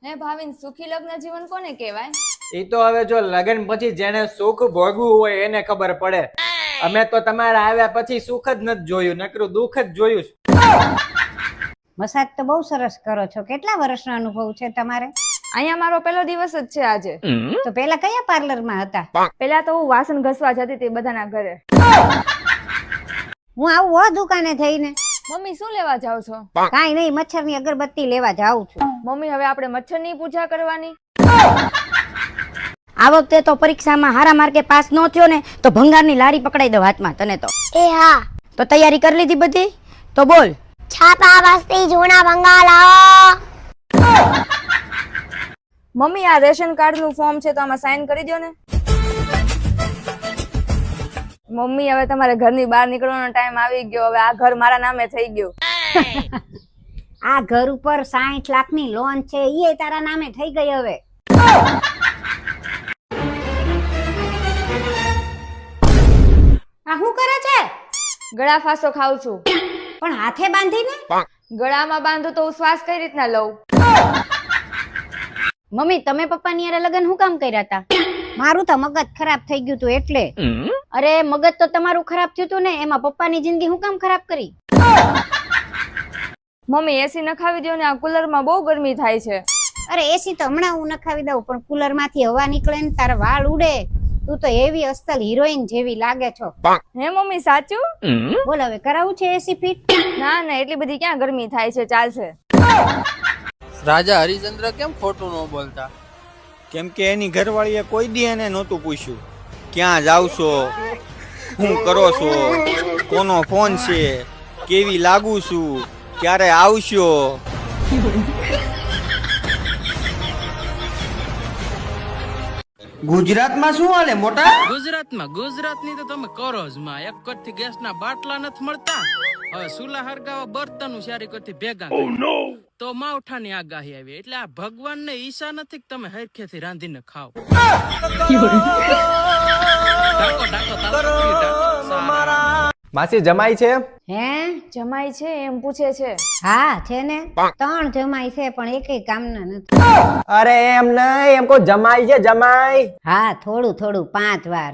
હે ભાવિન, સુખી લગ્ન જીવન કોને કહેવાય? એ તો હવે જો લગ્ન પછી જેને સુખ ભોગવું હોય એને ખબર પડે. અમે તો તમારા આવ્યા પછી સુખ જ નથી જોયું, નકરું દુઃખ જ જોયું. મસાજ તો બહુ સરસ કરો છો. કેટલા વર્ષનો અનુભવ છે તમારે? અહીંયા મારો પહેલો દિવસ જ છે આજે. તો પેલા કયા પાર્લરમાં હતા? પેલા તો હું વાસણ ઘસવા જતી હતી બધાના ઘરે. હું આવું હો દુકાને થઈને. મમ્મી શું લેવા જાવ છો? કાઈ નહીં, મચ્છરની અગરબત્તી લેવા જાઉં છું. મમ્મી હવે આપણે મચ્છરની પૂજા કરવાની. આ વખતે તો પરીક્ષામાં હારા માર્કે પાસ ન થયો ને તો ભંગારની લારી પકડાઈ દો હાથમાં તને તો. એ હા, તો તૈયારી કરી લીધી બધી? તો બોલ. છાપા બસ્તી જૂના ભંગાર લાવો. મમ્મી આ રેશન કાર્ડ નું ફોર્મ છે તો આમાં સાઈન કરી દો ને. મમ્મી હવે તમારે ઘરની બહાર નીકળવાનો ટાઈમ આવી ગયો. હવે આ ઘર મારા નામે થઈ ગયું. આ ઘર ઉપર 60 લાખની લોન છે, ઈ તારા નામે થઈ ગઈ હવે. આ શું કરે છે? ગળા ફાંસો ખાઉં છું. પણ હાથે બાંધીને? ગળામાં બાંધું તો હું શ્વાસ કઈ રીતના લઉં? મમ્મી તમે પપ્પાની હારે લગ્ન શું કામ કર્યા હતા? મારું તો મગજ ખરાબ થઈ ગયું તું એટલે. અરે મગજ તો તમારું ખરાબ થયું હતું ને, એમાં પપ્પાની જિંદગી શું કામ ખરાબ કરી? મમ્મી એસી નખાવી દો ને, આ કુલર માં બહુ ગરમી થાય છે. અરે એસી તો હમણાં હું નખાવી દઉં, પણ કુલર માંથી હવા નીકળે ને તારા વાળ ઉડે. તું તો એવી અસલ હિરોઈન જેવી લાગે છો. હે મમ્મી સાચું? બોલ હવે કરાવું છે એસી ફિટ? ના ના, એટલી બધી ક્યાં ગરમી થાય છે, ચાલશે. રાજા હરિચંદ્ર કેમ ખોટું ન બોલતા? કેમ કે એની ઘરવાળીએ કોઈ દી એને નહોતું પૂછ્યું ક્યાં જાવ છો, શું કરો છો, કોનો ફોન છે, કેવી લાગુ છું, ક્યારે આવશો. ગુજરાતમાં શું હાલે મોટા? ગુજરાતમાં ગુજરાતની તો તમે કરો જ માં. એક કટથી ગેસના બાટલા નથી મળતા, હવે સુલા હરગાવા બર્તન સારી કરતી ભેગા તો માવઠાની આગાહી આવી. એટલે આ ભગવાનને ઈચ્છા નથી કે તમે હરખેથી રાંધીને ખાઓ. માસી જમાઈ છે? હે જમાઈ છે એમ પૂછે છે? હા છે ને, 3 જમાઈ છે પણ એકેય કામના નથી. અરે એમ નહીં, એમ કોઈ જમાઈ છે, જમાઈ. હા થોડું થોડું 5 વાર.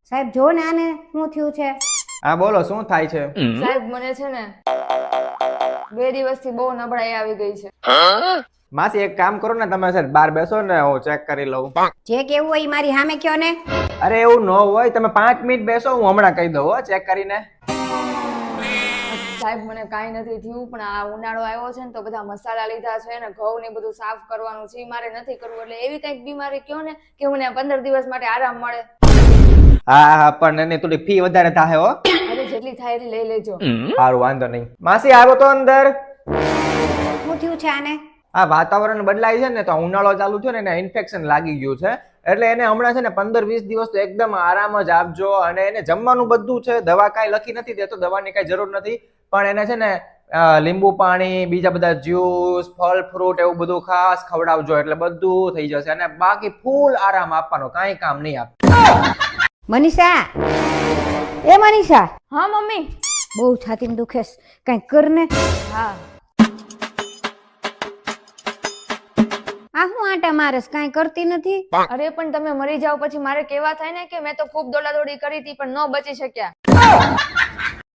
સાહેબ જો ને આને શું થયું છે? હા બોલો, શું થાય છે? સાહેબ મને છે ને 2 દિવસથી બહુ નબળાઈ આવી ગઈ છે. માસી એક કામ કરો ને, તમે સર બહાર બેસો ને, હું ચેક કરી લઉં. જે કેવું હોય મારી સામે કયો ને. અરે એવું ન હોય, તમે 5 મિનિટ બેસો, હું હમણાં કહી દઉં હો, ચેક કરીને. સાહેબ મને કાંઈ નથી થયું, પણ આ ઉનાળો આવ્યો છે ને તો બધા મસાલા લીધા છે ને ઘઉં ને બધું સાફ કરવાનું છે, મારે નથી કરવું. એટલે એવી કઈક બીમારી કયો ને કે મને 15 દિવસ માટે આરામ મળે. હા હા, પણ એની થોડી ફી વધારે થાય હો. અરે જેટલી થાય એટલી લઈ લેજો. સારું, વાંધો નહીં. માસી આવો તો અંદર. શું થયું છે આને? આ વાતાવરણ બદલાય છે ને, તો ઉનાળો ચાલુ થયો ને એને ઇન્ફેક્શન લાગી ગયું છે, એટલે એને હમણાં છે ને 15-20 દિવસ તો એકદમ આરામ જ આપજો. અને એને જમવાનું બધું છે, દવા કાંઈ લખી નથી દેતો, દવાની કાંઈ જરૂર નથી, પણ એને છે ને લીંબુ પાણી, બીજા બધા જ્યુસ, ફળ ફ્રૂટ એવું બધું ખાસ ખવડાવજો, એટલે બધું થઈ જશે. અને બાકી ફૂલ આરામ આપવાનો, કાંઈ કામ નહીં આપ. મનીષા, એ મનીષા. હા મમ્મી. બહુ છાતીમાં દુખે છે, કંઈક કર ને. હા. આ હું આટા મારસ, કાંઈ કરતી નથી. અરે પણ તમે મરી જાવ પછી મારે કેવા થાય ને કે મેં તો ખૂબ દોડાદોડી કરી હતી પણ ન બચી શક્યા.